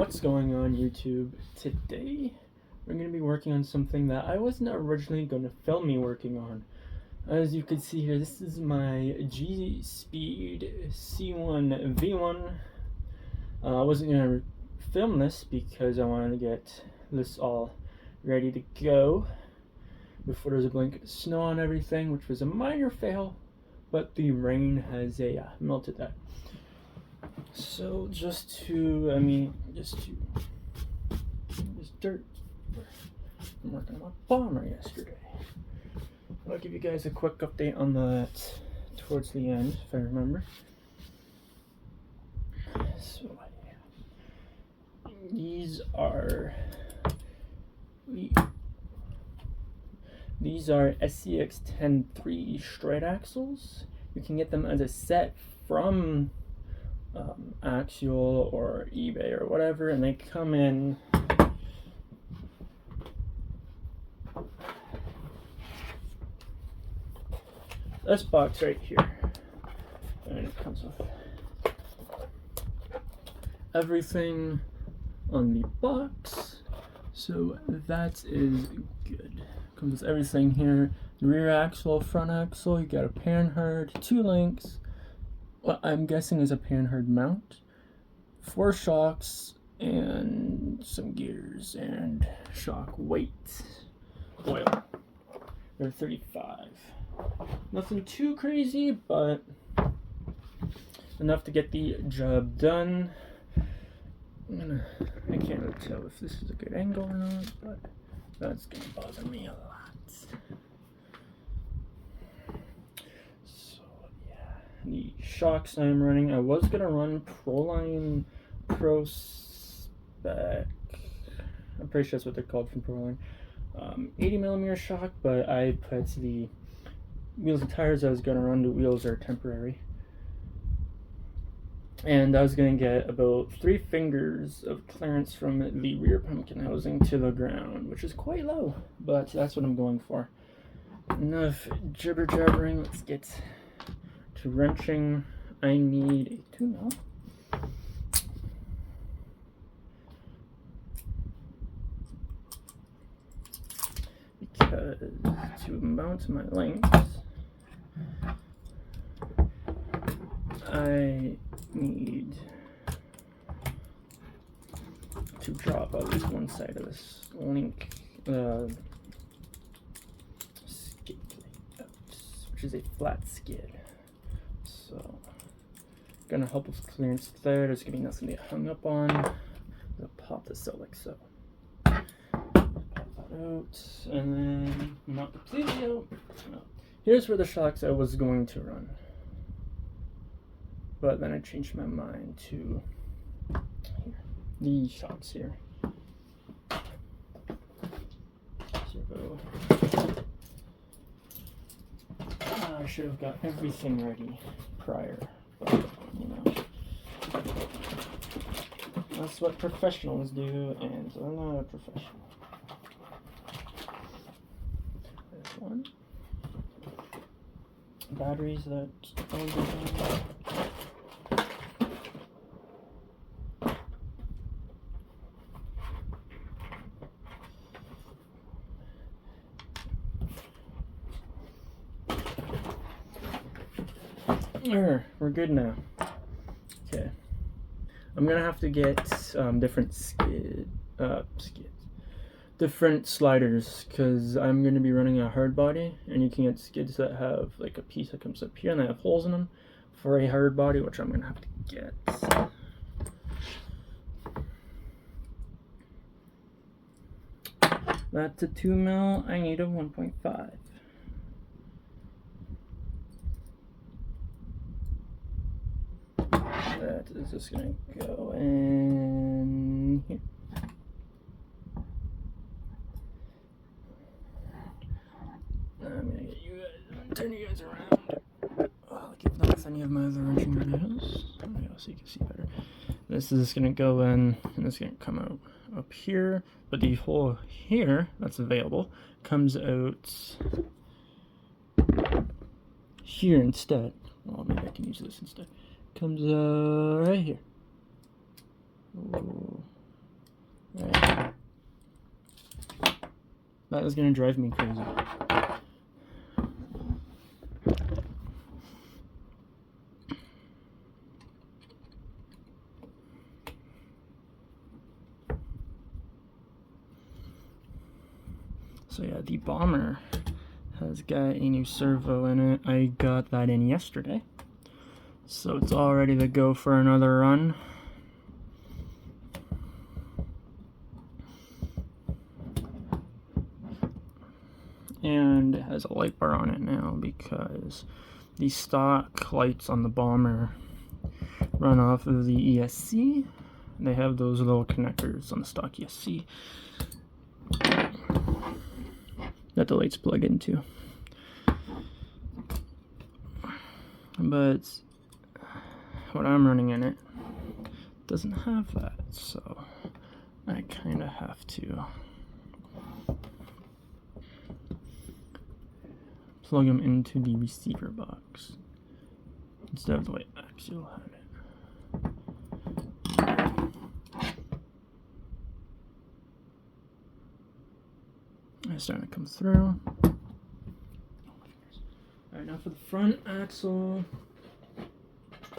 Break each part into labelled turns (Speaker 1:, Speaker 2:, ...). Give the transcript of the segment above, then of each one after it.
Speaker 1: What's going on YouTube? Today we're going to be working on something that I wasn't originally going to film me working on. As you can see here, this is my G-Speed C1 V1. I wasn't going to film this because I wanted to get this all ready to go before there's a blanket of snow on everything, which was a minor fail, but the rain has melted that. So just dirt. I'm working on my bomber yesterday. I'll give you guys a quick update on that towards the end, if I remember. So these are SCX 10.3 straight axles. You can get them as a set from Axial or eBay or whatever, and they come in this box right here, and it comes with everything on the box, so that is good. Comes with everything here: the rear axle, front axle. You got a panhard, 2 links. What I'm guessing is a panhard mount, 4 shocks, and some gears and shock weight. Oil. They're 35. Nothing too crazy, but enough to get the job done. I can't really tell if this is a good angle or not, but that's gonna bother me a lot. The shocks I'm running, I was gonna run Proline Pro Spec. I'm pretty sure that's what they're called from Proline. 80mm shock, but I put the wheels and tires I was gonna run. The wheels are temporary, and I was gonna get about 3 fingers of clearance from the rear pumpkin housing to the ground, which is quite low, but that's what I'm going for. Enough jibber jabbering. Let's get to wrenching. I need a 2mm. Because to mount my links, I need to drop at least one side of this link skid plate out, which is a flat skid. So, gonna help with clearance there. There's gonna be nothing to get hung up on. I'm gonna pop this out like so. Pop that out, and then not completely out. No. Here's where the shocks I was going to run, but then I changed my mind to here. These shocks here. So, I should have got everything ready prior, but you know, that's what professionals do, and I'm not a professional. There's one. Batteries that we're good now. Okay, I'm gonna have to get different sliders, because I'm gonna be running a hard body, and you can get skids that have like a piece that comes up here and they have holes in them for a hard body, which I'm gonna have to get. That's a 2mm. I need a 1.5. That is just gonna go in here. I'm gonna get you guys, turn you guys around. I'll give that with any of my other wrenching videos. So you can see better. This is just gonna go in, and it's gonna come out up here, but the hole here that's available comes out here instead. Well, maybe I can use this instead. Comes right here. Ooh. That is gonna drive me crazy. So yeah, the Bomber has got a new servo in it. I got that in yesterday. So it's all ready to go for another run. And it has a light bar on it now because the stock lights on the Bomber run off of the ESC. They have those little connectors on the stock ESC that the lights plug into. But what I'm running in it doesn't have that, so I kind of have to plug them into the receiver box instead of the way Axial had it. It's starting to come through. Alright, now for the front axle.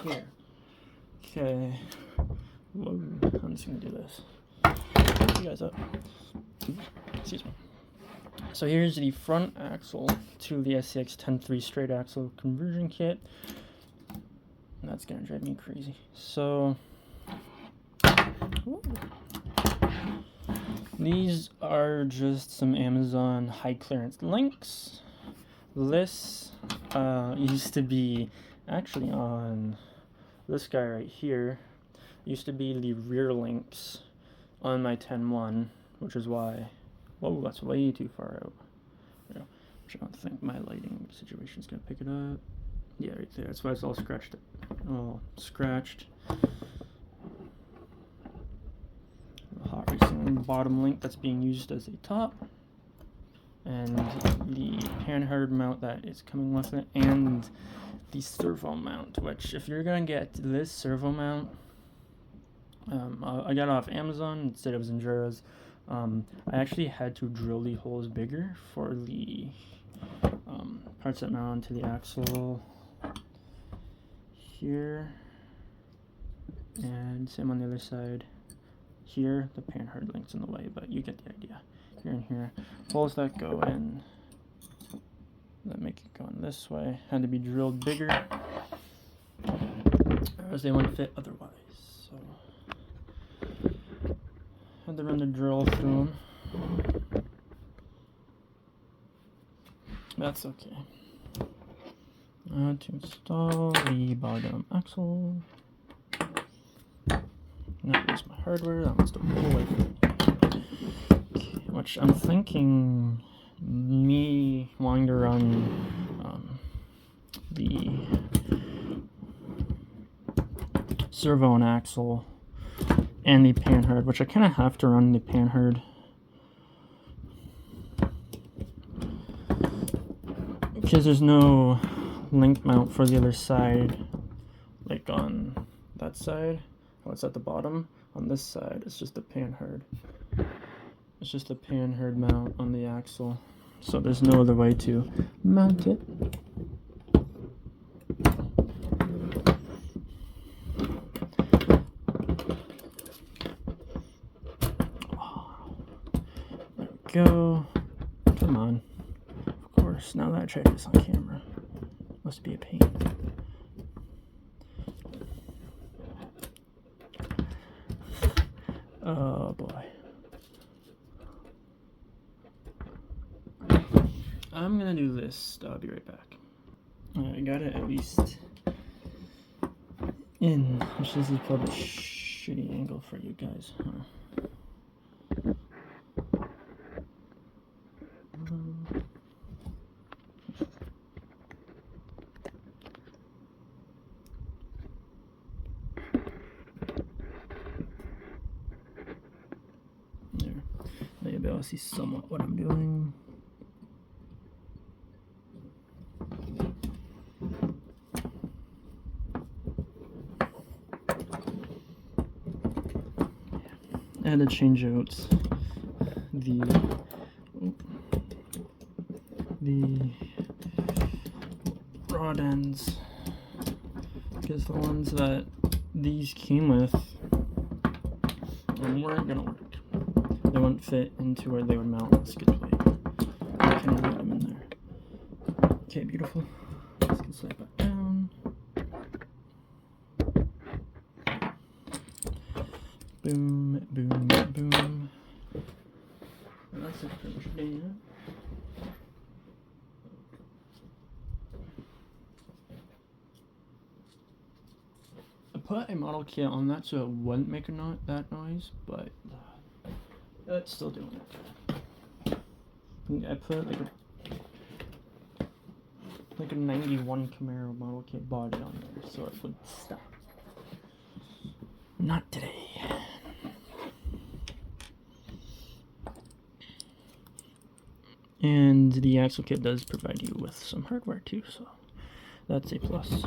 Speaker 1: Here. Okay. Whoa, I'm just gonna do this. Pick you guys up. Excuse me. So here's the front axle to the SCX 10.3 straight axle conversion kit. That's gonna drive me crazy. So these are just some Amazon high clearance links. This used to be actually on this guy right here. Used to be the rear links on my 10.1, which is why. Whoa, that's way too far out. Yeah, which I don't think my lighting situation is gonna pick it up. Yeah, right there. That's why it's all scratched. All scratched. The hot racing bottom link that's being used as a top, and the panhard mount that is coming with it, and the servo mount. Which, if you're gonna get this servo mount, I got it off Amazon instead of Zenjura's. I actually had to drill the holes bigger for the parts that mount onto the axle here, and same on the other side. Here, the panhard link's in the way, but you get the idea. Here and here, holes that go in, that make it go in this way, had to be drilled bigger, as they wouldn't fit otherwise. So had to run the drill through them. That's okay. To install the bottom axle. Now here's my hardware. That one's the whole way. Okay, which I'm thinking me wanting to run the servo and axle and the panhard, which I kind of have to run the panhard because there's no link mount for the other side, like on that side. Oh, it's at the bottom. On this side, it's just a panhard. It's just a panhard mount on the axle, so there's no other way to mount it. There we go. Come on. Of course, now that I tried this on camera, must be a pain. Oh boy. I'm gonna do this. I'll be right back. I got it at least in, which this is probably a shitty angle for you guys, huh? There. Now you'll be able to see somewhat what I'm doing. I had to change out the the rod ends, because the ones that these came with weren't gonna work. They wouldn't fit into where they would mount on the skid plate. I can't get them in there. Okay, beautiful. Let's get slide back down. Boom, boom, boom. And that's it pretty much done. I put a model kit on that so it wouldn't make that noise, but it's still doing it. I put like a 91 Camaro model kit body on there so it would stop. Not today. And the axle kit does provide you with some hardware too, so that's a plus.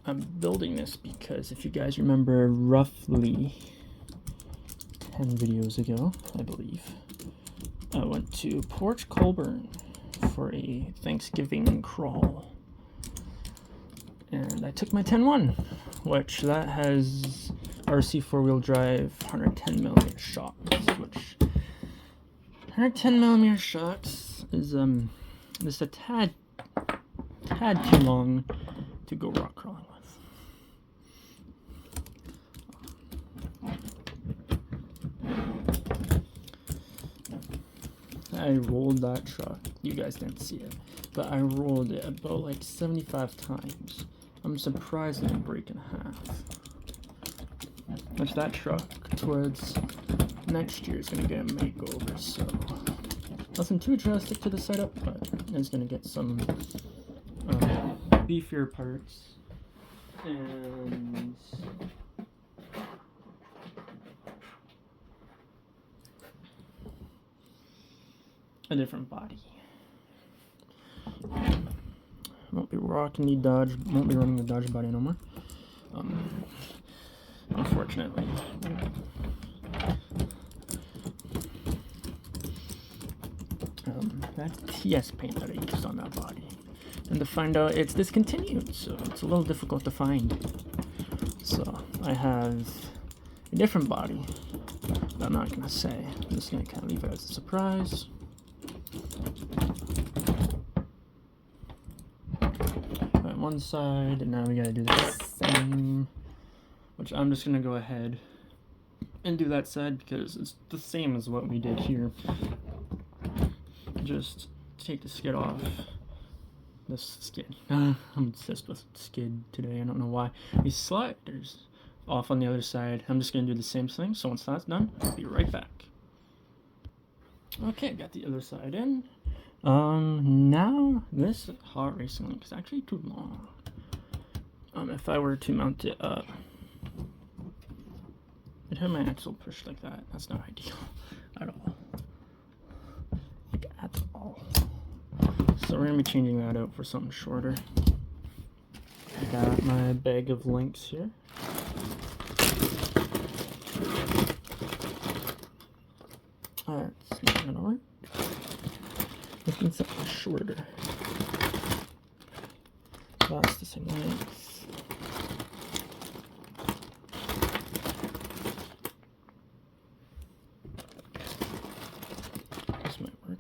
Speaker 1: I'm building this because if you guys remember roughly 10 videos ago, I believe, I went to Port Colborne for a Thanksgiving crawl. And I took my 10-1, which that has RC 4-wheel drive 110mm shocks, which 110mm shocks is just a tad too long to go rock crawling with. I rolled that truck. You guys didn't see it, but I rolled it about like 75 times. I'm surprised it didn't break in half. Which that truck towards next year is going to get a makeover, so nothing too drastic to the setup, but it's going to get some beefier parts and a different body. Won't be running the Dodge body no more. Unfortunately. That TS paint that I used on that body. And to find out it's discontinued, so it's a little difficult to find. So I have a different body that I'm not gonna say. I'm just gonna kind of leave it as a surprise. One side, and now we gotta do the same, which I'm just gonna go ahead and do that side because it's the same as what we did here. Just take the skid off. This skid. I'm obsessed with skid today. I don't know why. These sliders off on the other side. I'm just gonna do the same thing. So once that's done, I'll be right back. Okay, got the other side in. Now this hot racing link is actually too long. If I were to mount it up, I'd have my axle pushed like that. That's not ideal at all. Like at all. So we're gonna be changing that out for something shorter. I got my bag of links here. That's not gonna work. Looking something shorter. That's the same length. This might work.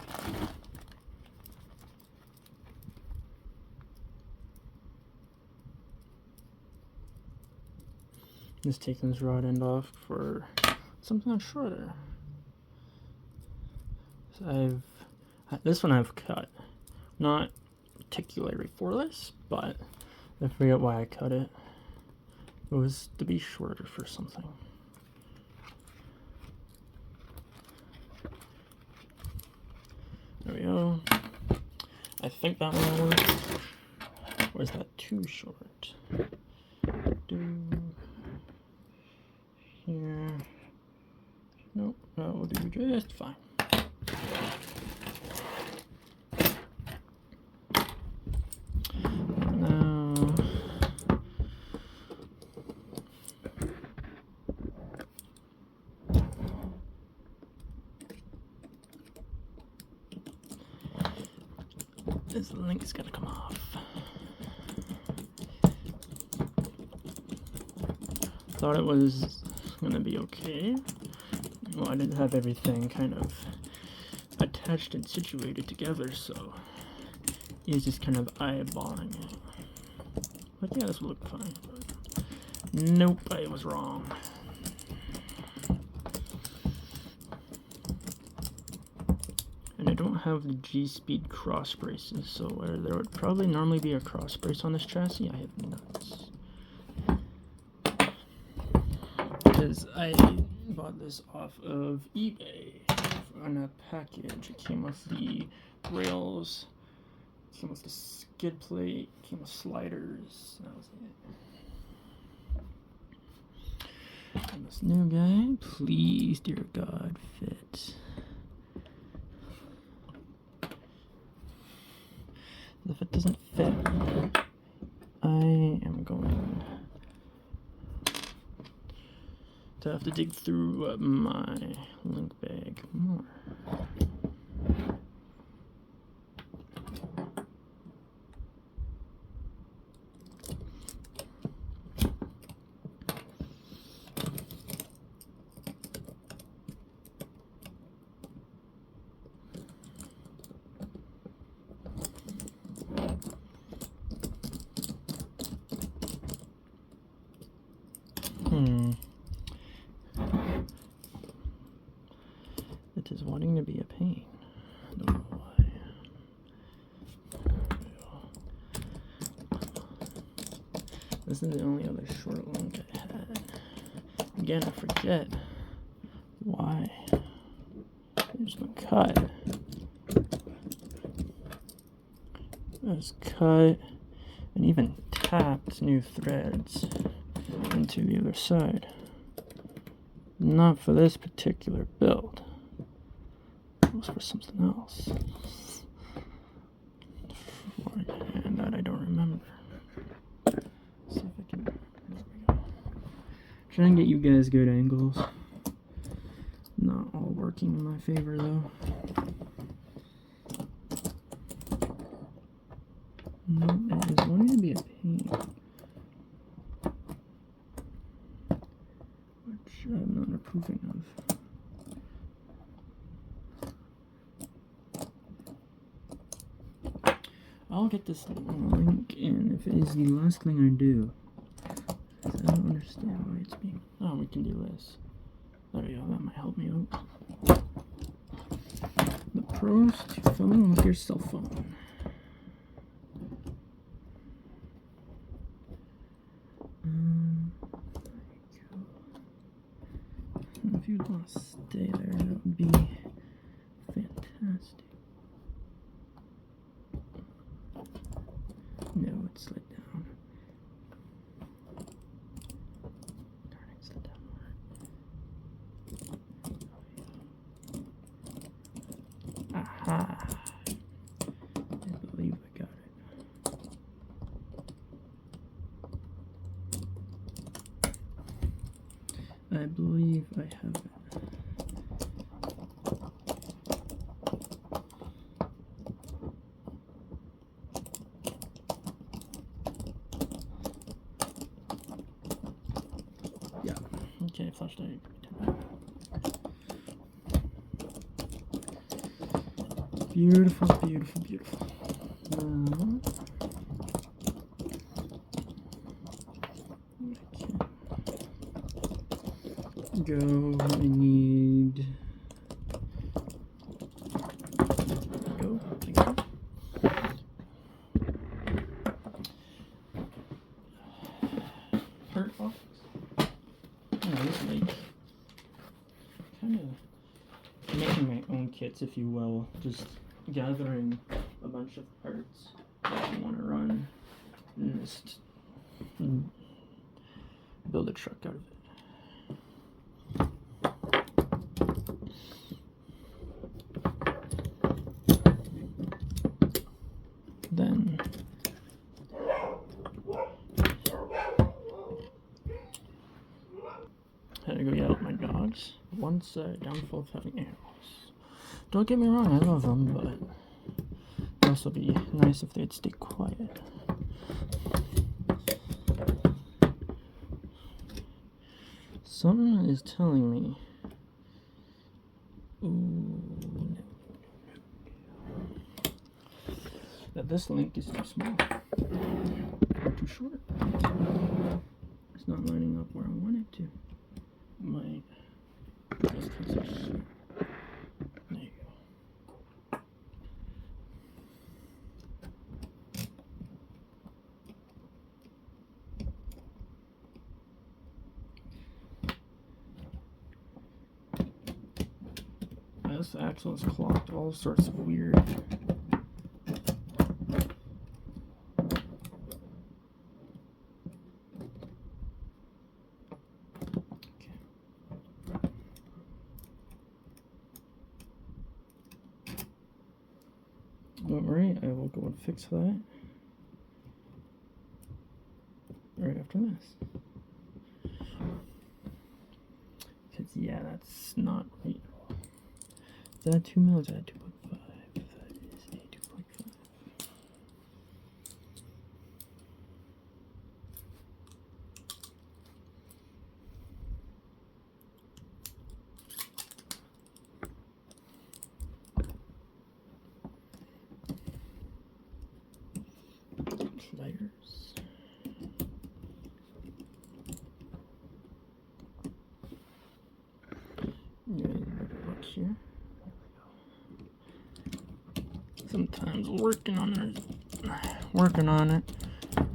Speaker 1: Just taking this rod end off for something shorter. So this one I've cut, not particularly for this, but I forget why I cut it. It was to be shorter for something. There we go. I think that one will work. Or is that too short? Here. Nope, that will do just fine. This link's gonna come off. Thought it was gonna be okay. Well, I didn't have everything kind of attached and situated together, so he was just kind of eyeballing it. But yeah, this will look fine. But nope, I was wrong. And I don't have the G-Speed cross braces, so where there would probably normally be a cross brace on this chassis, I have nuts. Because I bought this off of eBay on a package. It came with the rails, came with the skid plate, came with sliders. That was it. And this new guy, please, dear God, fit. If it doesn't fit, I am going to have to dig through my link bag more. It is wanting to be a pain. I don't know why. This is the only other short link I had. Again, I forget why. There's no cut. There's cut and even tapped new threads into the other side. Not for this particular build. It was for something else. And that I don't remember. Let's see if I can. There we go. Try and get you guys good angles. Not all working in my favor though. No, it is wanting to be a pain. Which I'm not approving of. I'll get this link in if it is the last thing I do. I don't understand why it's being. Oh, we can do this. There we go, that might help me out. The pros to filming with your cell phone. If you'd want to stay there, that would be fantastic. No, it slid down. Darn it, slid down more. Aha! I believe I got it. I believe I have it. Yeah. Okay, flashlight. Beautiful, beautiful, beautiful. Go. I need. Go. Thank you. Hurt box. This like kind of making my own kits, if you will. Just gathering a bunch of parts that I want to run and just build a truck out of it. Then had to go yell at my dogs. Once downfall of having animals. Don't get me wrong, I love them, but also be nice if they'd stay quiet. Something is telling me. Ooh, that this link is too small or too short. It's not lining up where I want it to. My distance is short. There you go. This axle is clocked all sorts of weird. Don't worry, I will go and fix that right after this. Because, yeah, that's not right. Is that 2 mil? Is that 2.5? That is a 2.5. Pliers. Yeah, look here. Sometimes working on it,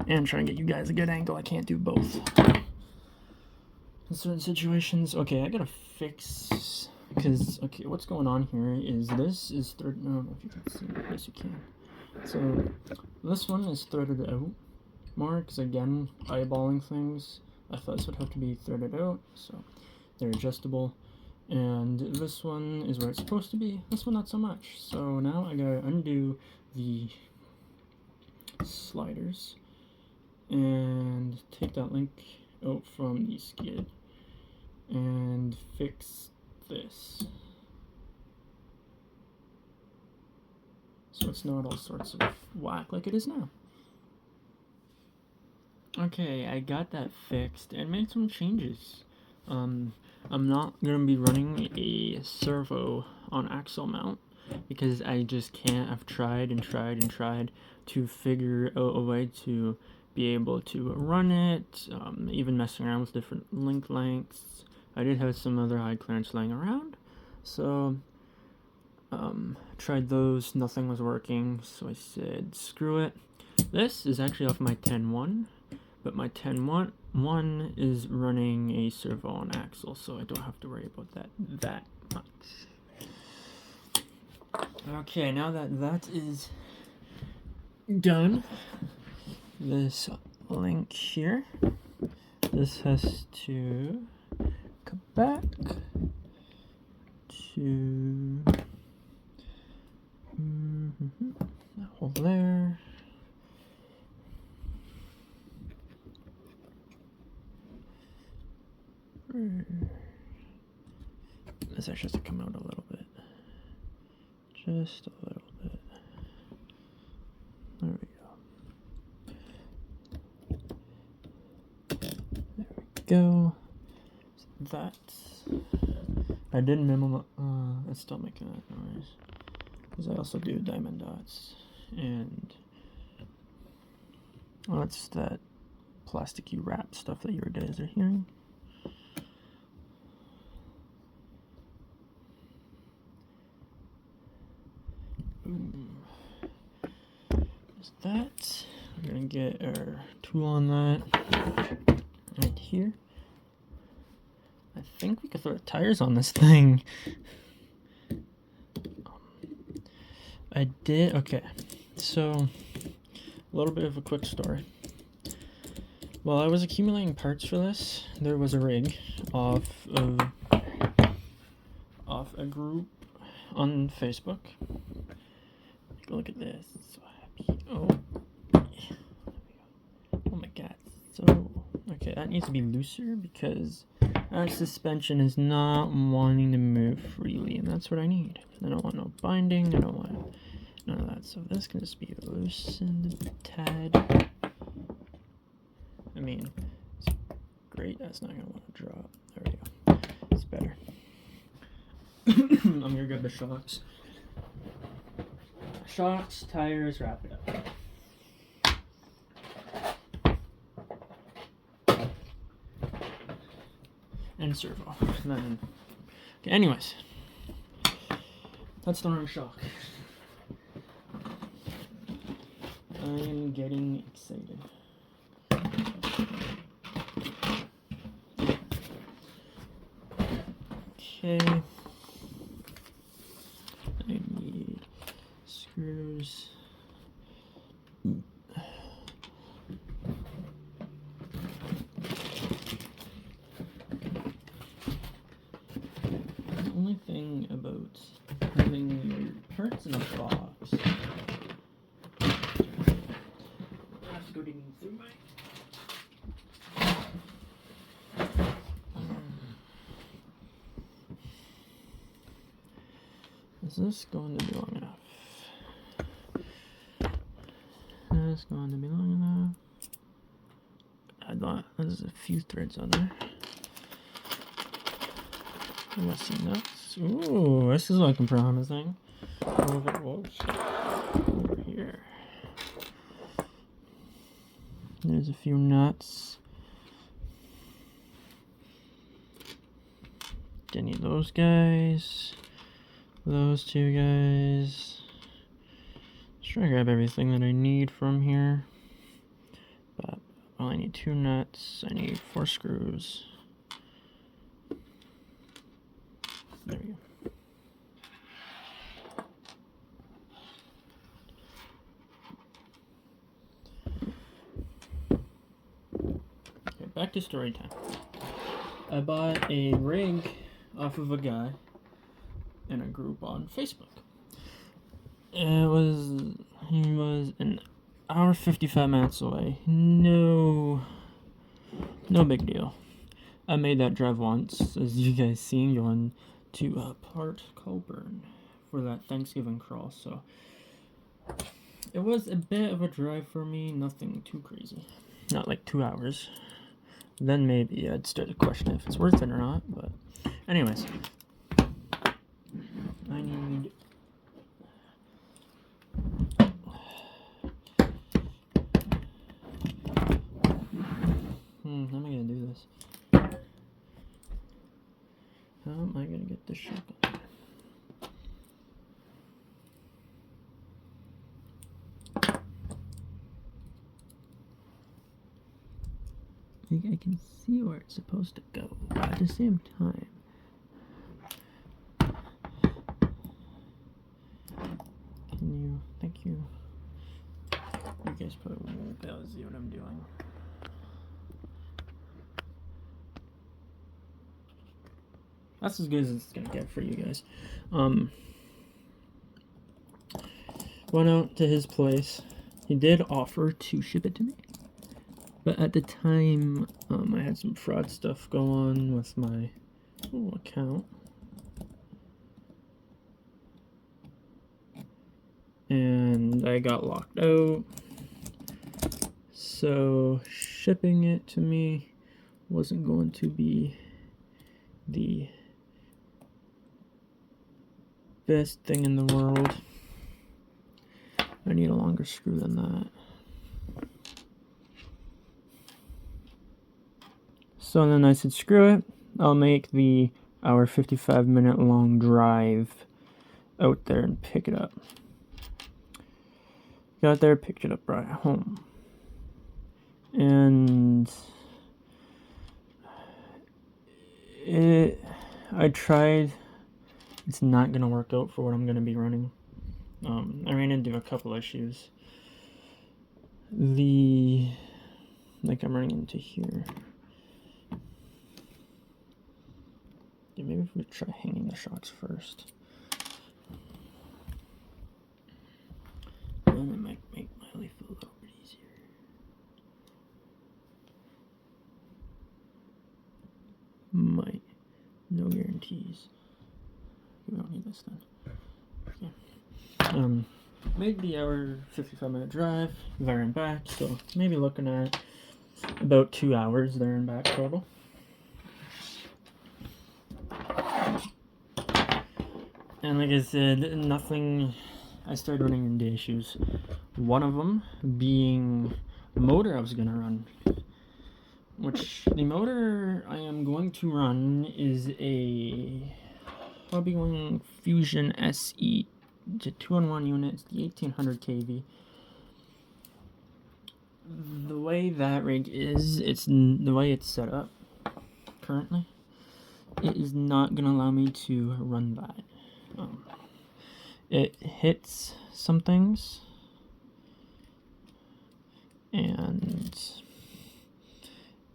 Speaker 1: and trying to get you guys a good angle. I can't do both in certain situations. Okay, I gotta fix, because okay, what's going on here is this is threaded. I don't know if you can see. Yes, you can. So this one is threaded out more, because again, eyeballing things, I thought this would have to be threaded out, so they're adjustable. And this one is where it's supposed to be, this one not so much. So now I gotta undo the sliders and take that link out from the skid and fix this, so it's not all sorts of whack like it is now. Okay, I got that fixed and made some changes. I'm not going to be running a servo on axle mount because I just can't. I've tried and tried and tried to figure out a way to be able to run it, even messing around with different link lengths. I did have some other high clearance laying around, so tried those, nothing was working, so I said screw it. This is actually off my 10.1, but my 10.1 is running a servo on axle, so I don't have to worry about that much. Okay, now that that is done, this link here, this has to come back to that hole there. This actually has to come out a little bit. Just a little bit. There we go. There we go. So that's... I did minimal... it's still making that noise. Because I also do diamond dots. And... well, that's that plasticky wrap stuff that your guys are hearing. There's that. We're gonna get our tool on that right here. I think we could throw tires on this thing. I did. Okay, so a little bit of a quick story. While I was accumulating parts for this, there was a rig off a group on Facebook. Look at this. So happy. Oh my god. So okay, that needs to be looser because our suspension is not wanting to move freely, and that's what I need. I don't want no binding. I don't want none of that So this can just be loosened a tad. I mean, it's great. That's not gonna want to drop. There we go. It's better. I'm gonna grab the shocks. Shocks, tires, wrap it up. And servo. And then, okay, anyways. That's the wrong shock. I am getting excited. Okay. I need screws. The only thing about having your parts in a box, I have to go digging through my. Is this going to be long enough? Is this going to be long enough? There's a few threads on there. Let's see nuts. Ooh, this is looking promising. Over here. There's a few nuts. Any of those guys. Those two guys. Just try to grab everything that I need from here. But well, I need 2 nuts. I need 4 screws. There we go. Okay, back to story time. I bought a rig off of a guy in a group on Facebook. He was an hour 55 minutes away. No big deal. I made that drive once, as you guys seen, going to Port Colborne for that Thanksgiving crawl. So it was a bit of a drive for me. Nothing too crazy. Not like 2 hours. Then maybe I'd start to question if it's worth it or not. But anyways. I need how am I gonna do this? How am I gonna get this shot on? I think I can see where it's supposed to go, but at the same time. Thank you. You guys probably won't be able to see what I'm doing. That's as good as it's gonna get for you guys. Went out to his place. He did offer to ship it to me, but at the time, I had some fraud stuff go on with my account. And I got locked out, so shipping it to me wasn't going to be the best thing in the world. I need a longer screw than that. So then I said, screw it, I'll make the hour 55-minute long drive out there and pick it up. Got there, picked it up right home. And I tried. It's not going to work out for what I'm going to be running. I ran into a couple issues. Like I'm running into here. Yeah, maybe if we try hanging the shocks first. Then it might make my life a little bit easier. Might. No guarantees. We don't need this then. Okay. made the hour 55-minute drive there and back, so maybe looking at about 2 hours there and back total. And like I said, nothing. I started running into issues. One of them being the motor I was gonna run, which the motor I am going to run is a Hobbywing Fusion SE. It's a 2-in-1 unit. It's the 1800 kV. The way that rig is, the way it's set up currently, it is not gonna allow me to run that. It hits some things, and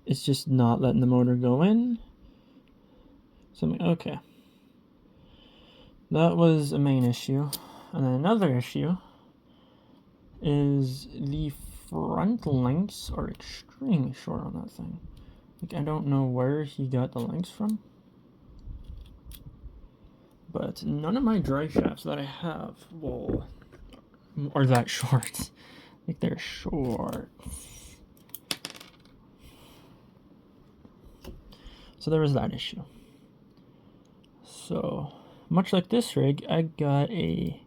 Speaker 1: it's just not letting the motor go in. So I'm like, okay. That was a main issue. And then another issue is the front links are extremely short on that thing. Like, I don't know where he got the links from, but none of my drive shafts that I have are that short. Like, they're short. So there was that issue. So much like this rig, I got a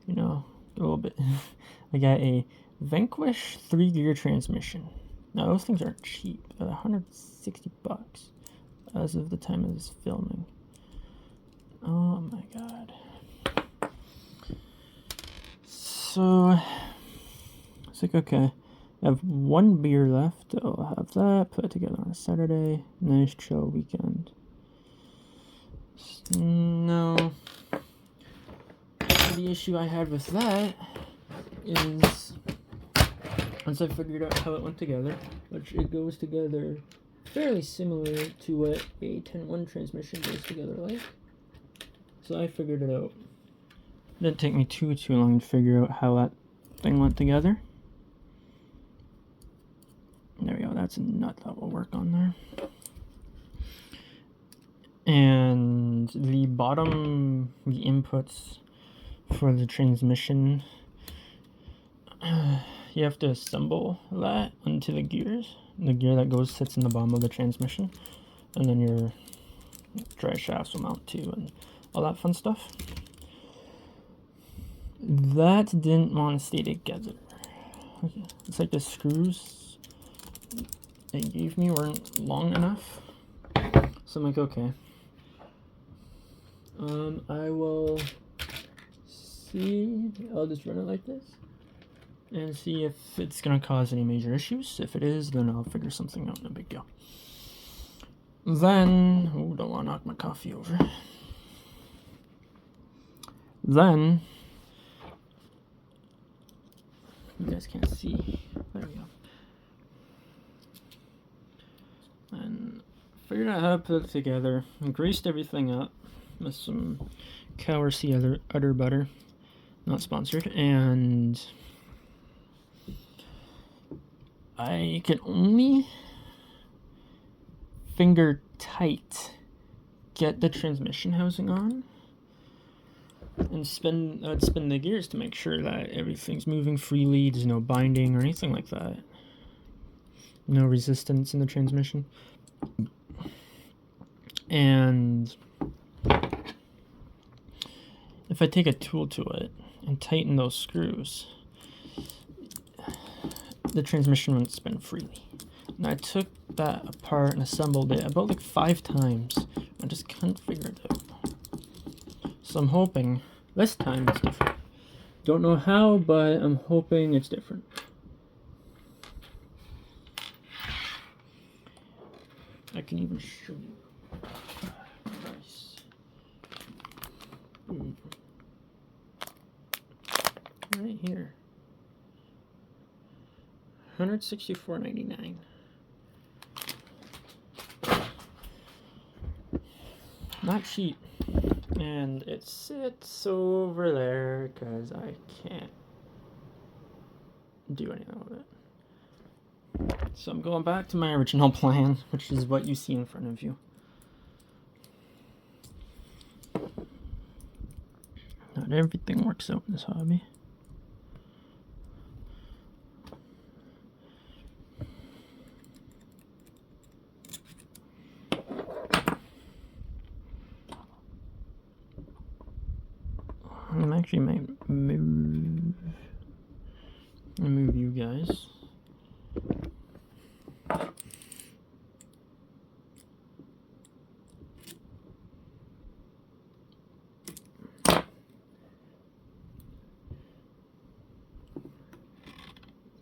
Speaker 1: little bit. I got a Vanquish 3-gear transmission. Now those things aren't cheap. They're $160 as of the time of this filming. Oh my god. So it's like, okay, I have 1 beer left. I'll have that, put it together on a Saturday. Nice chill weekend. No. The issue I had with that is, once I figured out how it went together, which it goes together fairly similar to what a 10-1 transmission goes together like. So I figured it out. It didn't take me too long to figure out how that thing went together. There we go, that's a nut that will work on there. And the bottom, the inputs for the transmission, you have to assemble that onto the gears. The gear that sits in the bottom of the transmission, and then your drive shafts will mount to, and all that fun stuff. That didn't want to stay together. It's like the screws they gave me weren't long enough. So I'm like, okay. I will see. I'll just run it like this and see if it's gonna cause any major issues. If it is, then I'll figure something out. No big deal. Then, oh, don't want to knock my coffee over. Then, you guys can't see. There we go. And figured out how to put it together and greased everything up with some Cower Sea udder butter, not sponsored, and I can only finger tight get the transmission housing on and spin the gears to make sure that everything's moving freely, there's no binding or anything like that, no resistance in the transmission. And if I take a tool to it and tighten those screws, the transmission wouldn't spin freely. And I took that apart and assembled it about like 5 times. I just couldn't figure it out. So I'm hoping this time it's different. Don't know how, but I'm hoping it's different. I can even show you. Nice. Right here. $164.99. Not cheap. And it sits over there because I can't do anything with it. So I'm going back to my original plan, which is what you see in front of you. I But everything works out in this hobby. I actually might move you guys.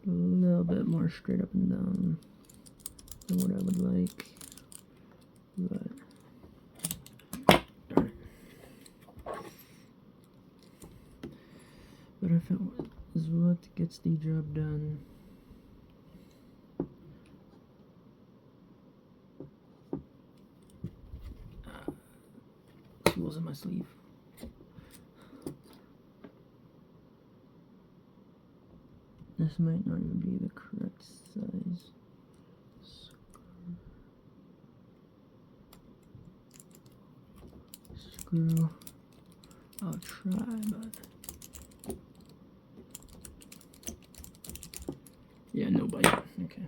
Speaker 1: A little bit more straight up and down than what I would like, but darn it. But if it is what gets the job done. Tools in my sleeve. This might not even be the correct size. Screw. I'll try, but yeah, no bite. Okay.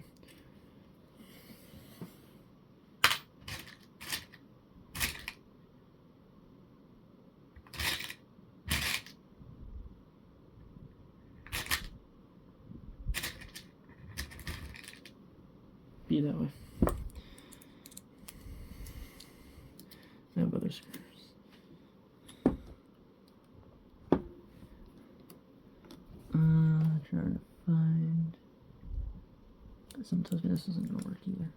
Speaker 1: Be that way. I have other screws. Trying to find. Something tells me this isn't gonna work either.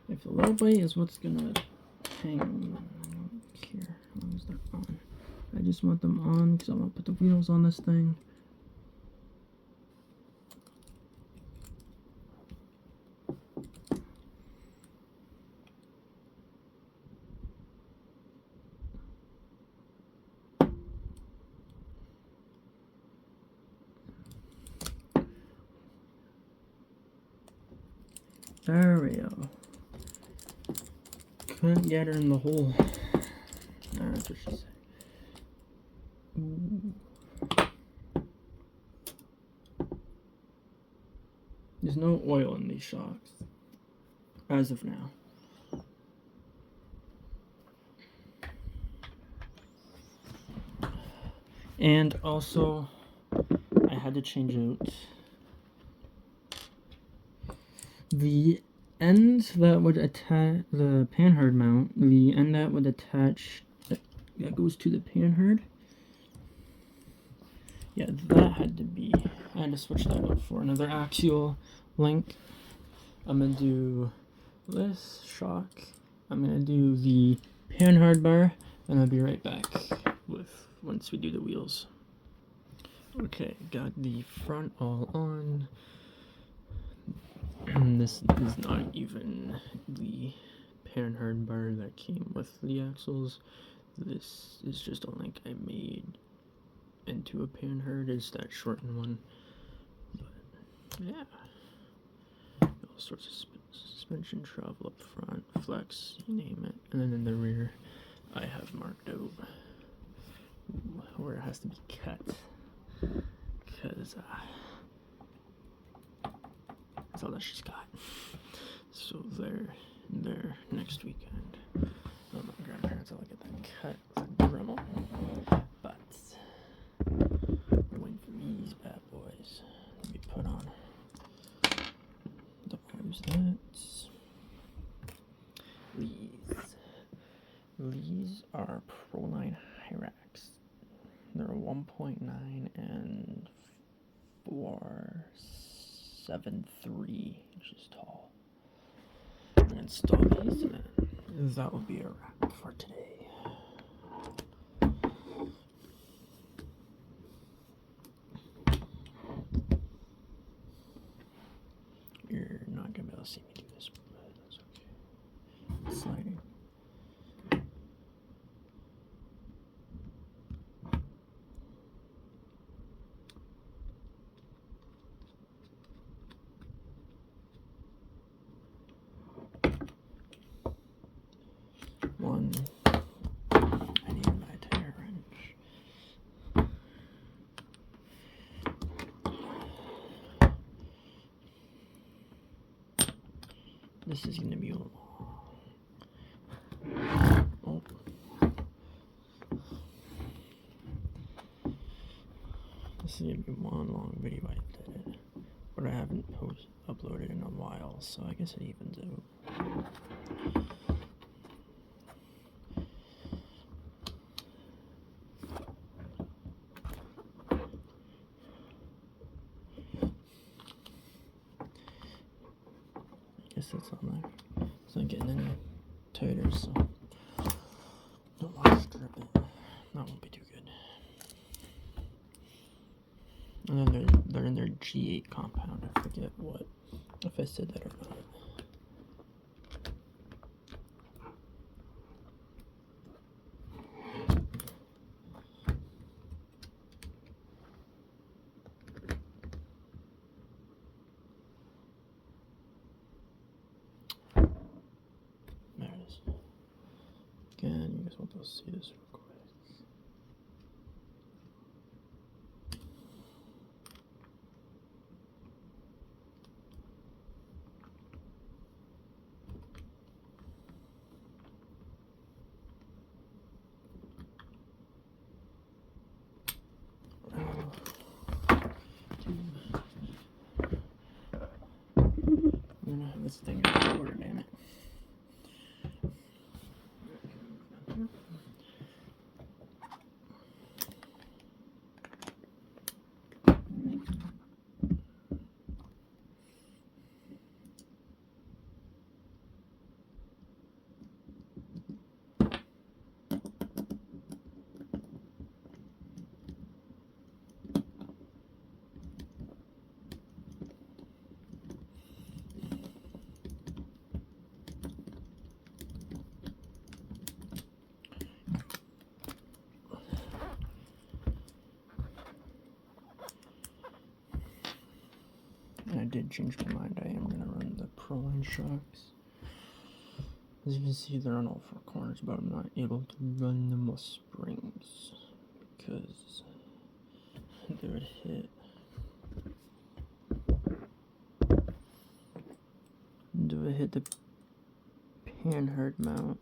Speaker 1: If the low bite is what's gonna hang, I don't care as long as they're on. I just want them on because I'm gonna put the wheels on this thing. There we go. Couldn't get her in the hole. That's what she said. Ooh. There's no oil in these shocks, as of now. And also, I had to change out the end that would attach the panhard mount, the end that would attach that goes to the panhard. Yeah, that had to be. I had to switch that up for another axial link. I'm gonna do this shock. I'm gonna do the panhard bar, and I'll be right back with once we do the wheels. Okay, got the front all on. This is not even the panhard bar that came with the axles. This is just a link I made into a panhard. It's that shortened one. But yeah, all sorts of suspension travel up front, flex, you name it. And then in the rear, I have marked out where it has to be cut, because that's all that she's got. So there next weekend. Oh, my grandparents will get that cut with a Dremel. But we're waiting for these bad boys to be put on. Don't use that. These are Proline Hyrax. They're 1.9 and 4.73 inches tall. I'm gonna install these, and that will be a wrap for today. want to see me do this, but that's okay. Sliding. One. I need my tire wrench. This is gonna be a long. Oh. This is gonna be one long video I did it, but I haven't uploaded in a while, so I guess it evens out. Guess it's on there. It's not getting any tighter, so don't want to strip it. That won't be too good. And then they're in their G8 compound. I forget what, if I said that or not. There it is. Again, you guys want to see this real quick. I'm gonna have this thing in order, damn it. And I did change my mind. I am gonna run the Proline shocks. As you can see, they're on all four corners, but I'm not able to run them with springs because they would hit. Do it hit the panhard mount,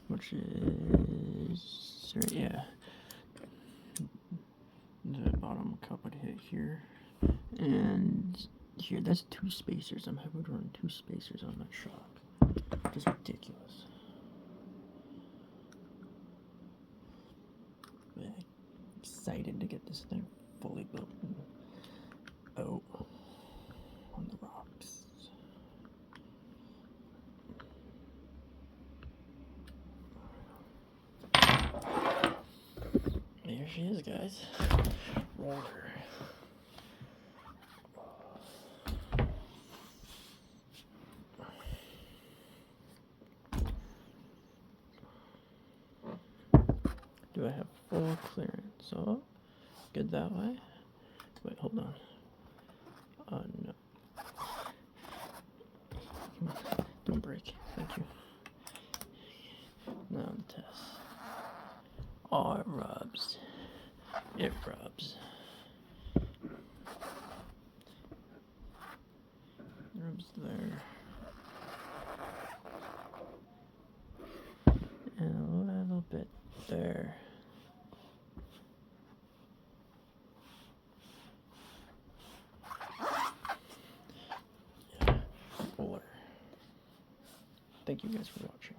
Speaker 1: which is yeah. The bottom cup would hit here, and here. That's 2 spacers. I'm having to run 2 spacers on that shock. Just ridiculous. But I'm excited to get this thing fully built and out on the rocks. There she is, guys. Roller. Do I have full clearance? So good that way. Wait, hold on. No. Come on. Don't break. Thank you. Now the test. Oh, it rubs. It rubs. It rubs there. And a little bit there. Yeah, fuller. Thank you guys for watching.